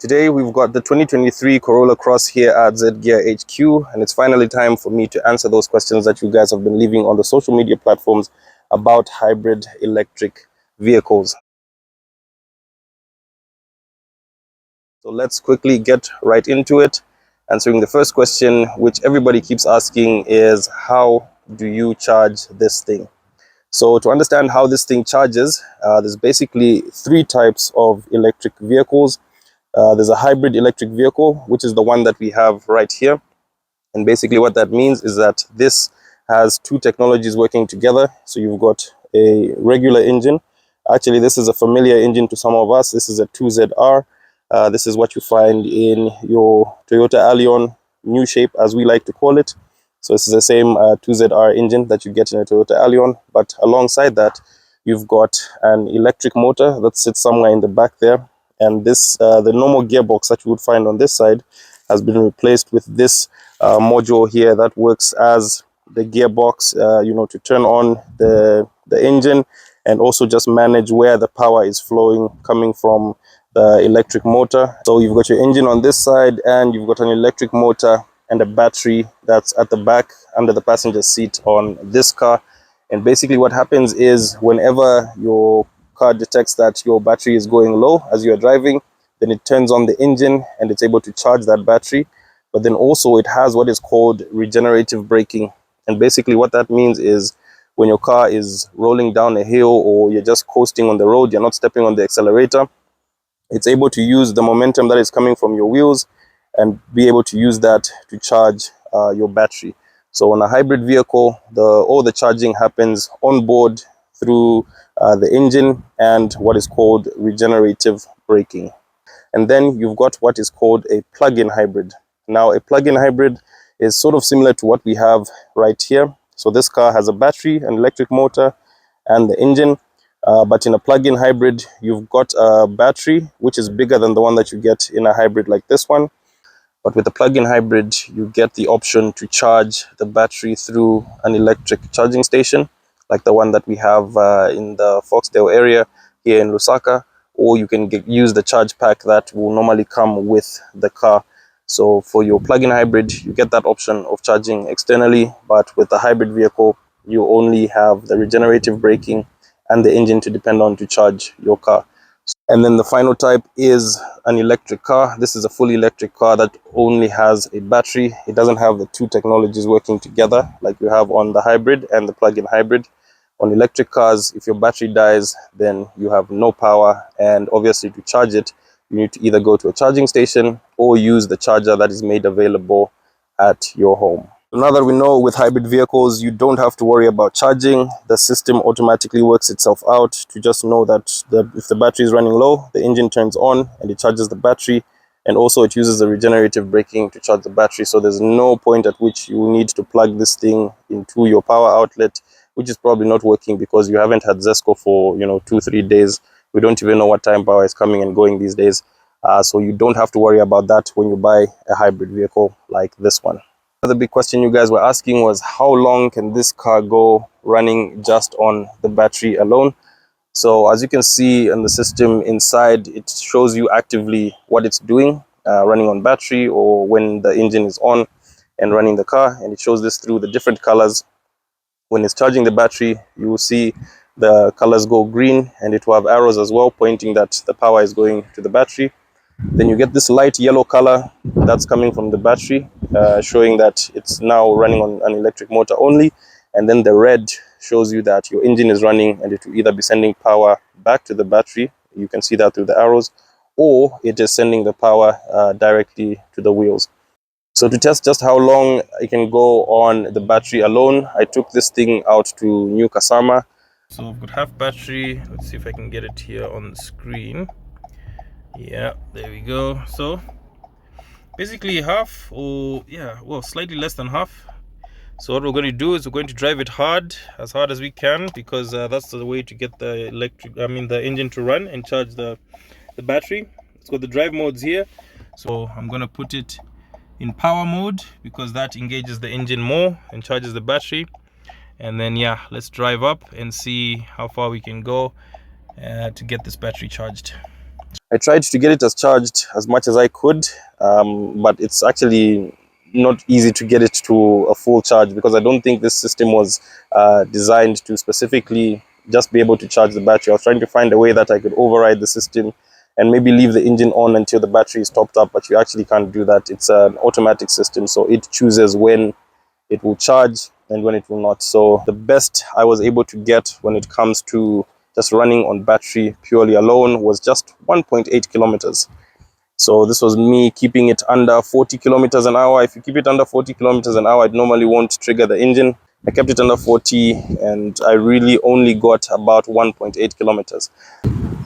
Today we've got the 2023 Corolla Cross here at Z Gear HQ, and it's finally time for me to answer those questions that you guys have been leaving on the social media platforms about hybrid electric vehicles. So let's quickly get right into it. Answering the first question, which everybody keeps asking, is how do you charge this thing? So to understand how this thing charges, there's basically three types of electric vehicles. There's a hybrid electric vehicle, which is the one that we have right here. And basically what that means is that this has two technologies working together. So you've got a regular engine. Actually, this is a familiar engine to some of us. This is a 2ZR. This is what you find in your Toyota Allion new shape, as we like to call it. So this is the same 2ZR engine that you get in a Toyota Allion. But alongside that, you've got an electric motor that sits somewhere in the back there. And this, the normal gearbox that you would find on this side, has been replaced with this module here that works as the gearbox, to turn on the engine and also just manage where the power is flowing coming from the electric motor. So you've got your engine on this side, and you've got an electric motor and a battery that's at the back under the passenger seat on this car. And basically what happens is whenever your car detects that your battery is going low as you are driving, then it turns on the engine and it's able to charge that battery. But then also it has what is called regenerative braking. And basically what that means is when your car is rolling down a hill or you're just coasting on the road, you're not stepping on the accelerator, it's able to use the momentum that is coming from your wheels and be able to use that to charge your battery. So on a hybrid vehicle, all the charging happens on board through the engine and what is called regenerative braking. And then you've got what is called a plug-in hybrid. Now, a plug-in hybrid is sort of similar to what we have right here. So this car has a battery, an electric motor, and the engine. But in a plug-in hybrid, you've got a battery, which is bigger than the one that you get in a hybrid like this one. But with a plug-in hybrid, you get the option to charge the battery through an electric charging station, like the one that we have in the Foxdale area here in Lusaka, or you can use the charge pack that will normally come with the car. So for your plug-in hybrid, you get that option of charging externally, but with the hybrid vehicle, you only have the regenerative braking and the engine to depend on to charge your car. And then the final type is an electric car. This is a fully electric car that only has a battery. It doesn't have the two technologies working together like you have on the hybrid and the plug-in hybrid. On electric cars, if your battery dies, then you have no power. And obviously to charge it, you need to either go to a charging station or use the charger that is made available at your home. Now that we know with hybrid vehicles, you don't have to worry about charging. The system automatically works itself out to just know that if the battery is running low, the engine turns on and it charges the battery. And also it uses the regenerative braking to charge the battery. So there's no point at which you need to plug this thing into your power outlet, which is probably not working because you haven't had Zesco for 2-3 days. We don't even know what time power is coming and going these days. So you don't have to worry about that when you buy a hybrid vehicle like this one. Another big question you guys were asking was how long can this car go running just on the battery alone? So as you can see on the system inside, it shows you actively what it's doing, running on battery or when the engine is on and running the car. And it shows this through the different colors. When it's charging the battery, you will see the colors go green, and it will have arrows as well pointing that the power is going to the battery. Then you get this light yellow color that's coming from the battery, showing that it's now running on an electric motor only. And then the red shows you that your engine is running and it will either be sending power back to the battery. You can see that through the arrows, or it is sending the power directly to the wheels. So to test just how long it can go on the battery alone, I took this thing out to New Kasama. So I've got half battery. Let's see if I can get it here on the screen. Yeah, there we go. So basically half, or slightly less than half. So what we're going to do is we're going to drive it as hard as we can, because that's the way to get the the engine to run and charge the battery. It's got the drive modes here. So I'm going to put it in power mode because that engages the engine more and charges the battery. And then let's drive up and see how far we can go to get this battery charged. I tried to get it as charged as much as I could, but it's actually not easy to get it to a full charge, because I don't think this system was designed to specifically just be able to charge the battery. I was trying to find a way that I could override the system and maybe leave the engine on until the battery is topped up, but you actually can't do that. It's an automatic system, so it chooses when it will charge and when it will not. So the best I was able to get when it comes to just running on battery purely alone was just 1.8 kilometers. So this was me keeping it under 40 kilometers an hour. If you keep it under 40 kilometers an hour, it normally won't trigger the engine. I kept it under 40 and I really only got about 1.8 kilometers.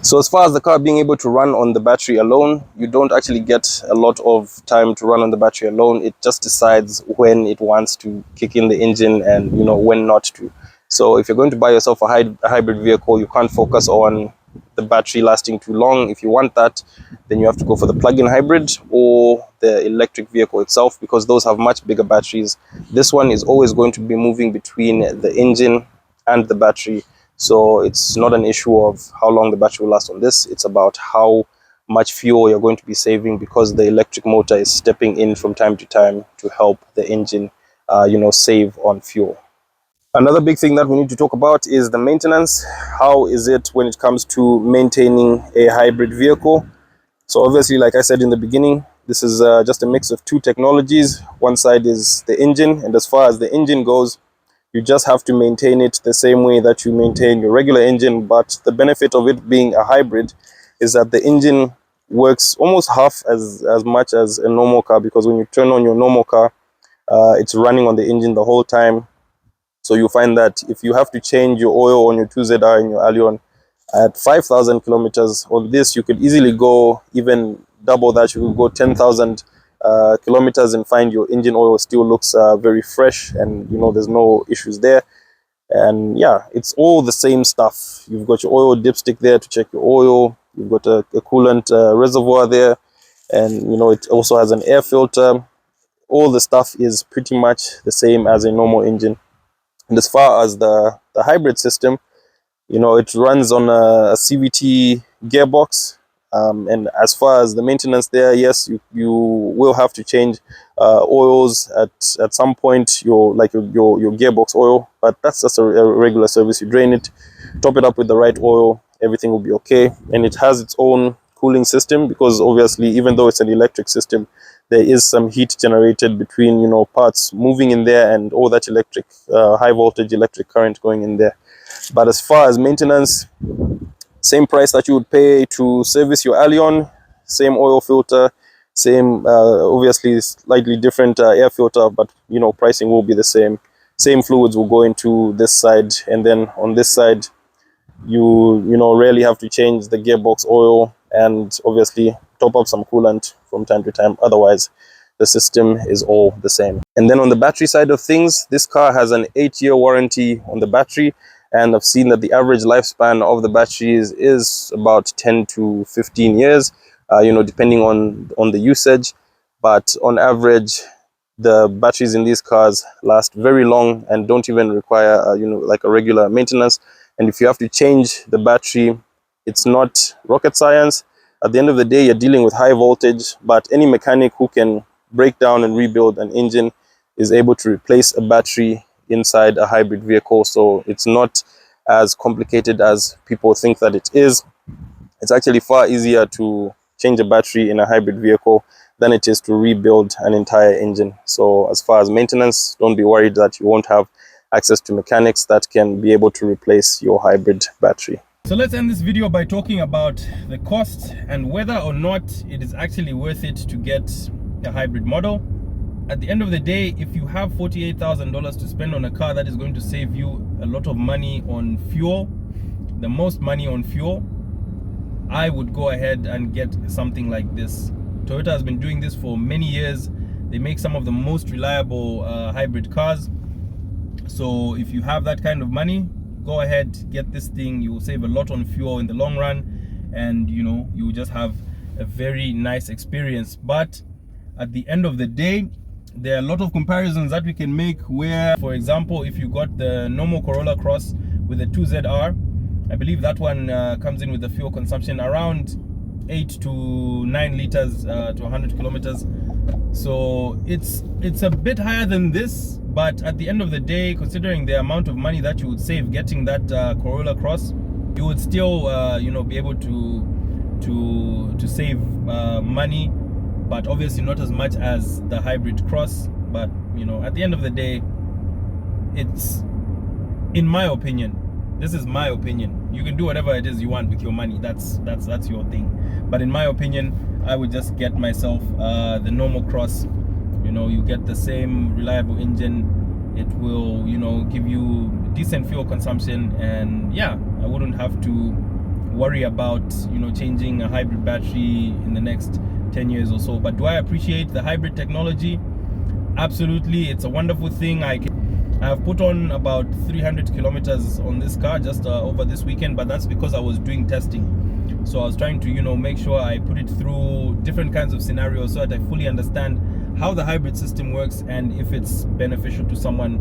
So as far as the car being able to run on the battery alone, you don't actually get a lot of time to run on the battery alone. It just decides when it wants to kick in the engine and, you know, when not to. So if you're going to buy yourself a hybrid vehicle, you can't focus on the battery lasting too long. If you want that, then you have to go for the plug-in hybrid or the electric vehicle itself, because those have much bigger batteries. This one is always going to be moving between the engine and the battery. So it's not an issue of how long the battery will last on this. It's about how much fuel you're going to be saving, because the electric motor is stepping in from time to time to help the engine, save on fuel. Another big thing that we need to talk about is the maintenance. How is it when it comes to maintaining a hybrid vehicle? So obviously, like I said in the beginning, this is just a mix of two technologies. One side is the engine, and as far as the engine goes, you just have to maintain it the same way that you maintain your regular engine. But the benefit of it being a hybrid is that the engine works almost half as much as a normal car, because when you turn on your normal car, it's running on the engine the whole time. So you find that if you have to change your oil on your 2ZR and your Allion at 5,000 kilometers, on this you could easily go even double that. You could go 10,000 kilometers and find your engine oil still looks very fresh, and there's no issues there. And yeah, it's all the same stuff. You've got your oil dipstick there to check your oil. You've got a coolant reservoir there, and it also has an air filter. All the stuff is pretty much the same as a normal engine. And as far as the hybrid system, it runs on a CVT gearbox. And as far as the maintenance there, yes, you will have to change oils at some point, your gearbox oil, but that's just a regular service. You drain it, top it up with the right oil, everything will be okay. And it has its own cooling system, because obviously, even though it's an electric system, there is some heat generated between parts moving in there and all that electric high voltage electric current going in there. But as far as maintenance, same price that you would pay to service your Allion, same oil filter, same obviously slightly different air filter, but pricing will be the same. Same fluids will go into this side, and then on this side you rarely have to change the gearbox oil, and obviously top up some coolant from time to time. Otherwise, the system is all the same. And then on the battery side of things, this car has an 8-year warranty on the battery, and I've seen that the average lifespan of the batteries is about 10 to 15 years, depending on the usage. But on average, the batteries in these cars last very long and don't even require like a regular maintenance. And if you have to change the battery, it's not rocket science. At the end of the day, you're dealing with high voltage, but any mechanic who can break down and rebuild an engine is able to replace a battery inside a hybrid vehicle. So it's not as complicated as people think that it is. It's actually far easier to change a battery in a hybrid vehicle than it is to rebuild an entire engine. So as far as maintenance, don't be worried that you won't have access to mechanics that can be able to replace your hybrid battery. So let's end this video by talking about the cost and whether or not it is actually worth it to get a hybrid model. At the end of the day, if you have $48,000 to spend on a car that is going to save you a lot of money on fuel, the most money on fuel, I would go ahead and get something like this. Toyota has been doing this for many years. They make some of the most reliable hybrid cars. So if you have that kind of money, go ahead, get this thing. You will save a lot on fuel in the long run, and you will just have a very nice experience. But at the end of the day, there are a lot of comparisons that we can make where, for example, if you got the normal Corolla Cross with a 2ZR, I believe that one comes in with the fuel consumption around 8 to 9 liters to 100 kilometers. So it's a bit higher than this, but at the end of the day, considering the amount of money that you would save getting that Corolla Cross, you would still you know, be able to save money, but obviously not as much as the hybrid Cross. But you know, at the end of the day, it's, in my opinion, this is my opinion, you can do whatever it is you want with your money, that's your thing, but in my opinion, I would just get myself the normal Cross. You know, you get the same reliable engine, it will, you know, give you decent fuel consumption, and yeah, I wouldn't have to worry about, you know, changing a hybrid battery in the next 10 years or so. But do I appreciate the hybrid technology? Absolutely, it's a wonderful thing. I've put on about 300 kilometers on this car just over this weekend, but that's because I was doing testing. So I was trying to, you know, make sure I put it through different kinds of scenarios so that I fully understand how the hybrid system works and if it's beneficial to someone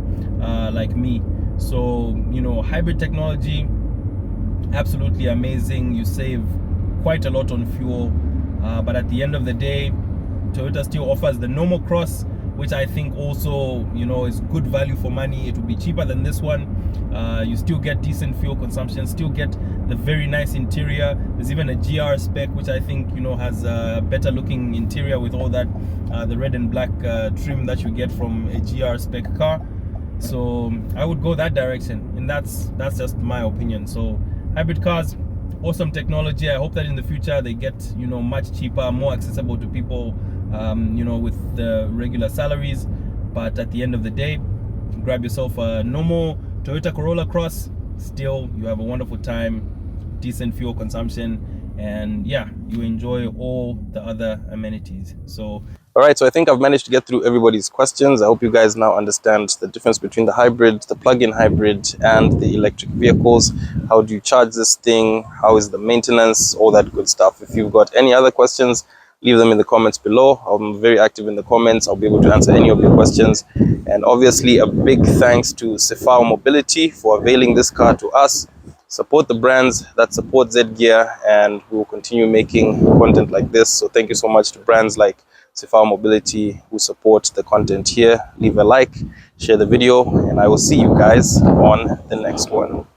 like me. So, you know, hybrid technology, absolutely amazing. You save quite a lot on fuel, but at the end of the day, Toyota still offers the normal Cross, which I think also, you know, is good value for money. It will be cheaper than this one. You still get decent fuel consumption, still get the very nice interior. There's even a GR spec, which I think, you know, has a better looking interior with all that the red and black trim that you get from a GR spec car. So I would go that direction, and that's just my opinion. So hybrid cars, awesome technology. I hope that in the future they get, you know, much cheaper, more accessible to people, you know, with the regular salaries. But at the end of the day, grab yourself a normal Toyota Corolla Cross. Still, you have a wonderful time, decent fuel consumption, and yeah, you enjoy all the other amenities. So All right, so I think I've managed to get through everybody's questions. I hope you guys now understand the difference between the hybrid, the plug-in hybrid, and the electric vehicles. How do you charge this thing? How is the maintenance? All that good stuff. If you've got any other questions, leave them in the comments below. I'm very active in the comments. I'll be able to answer any of your questions. And obviously, a big thanks to Cefao Mobility for availing this car to us. Support the brands that support Z Gear, and we will continue making content like this. So thank you so much to brands like Cefao Mobility who support the content here. Leave a like, share the video, and I will see you guys on the next one.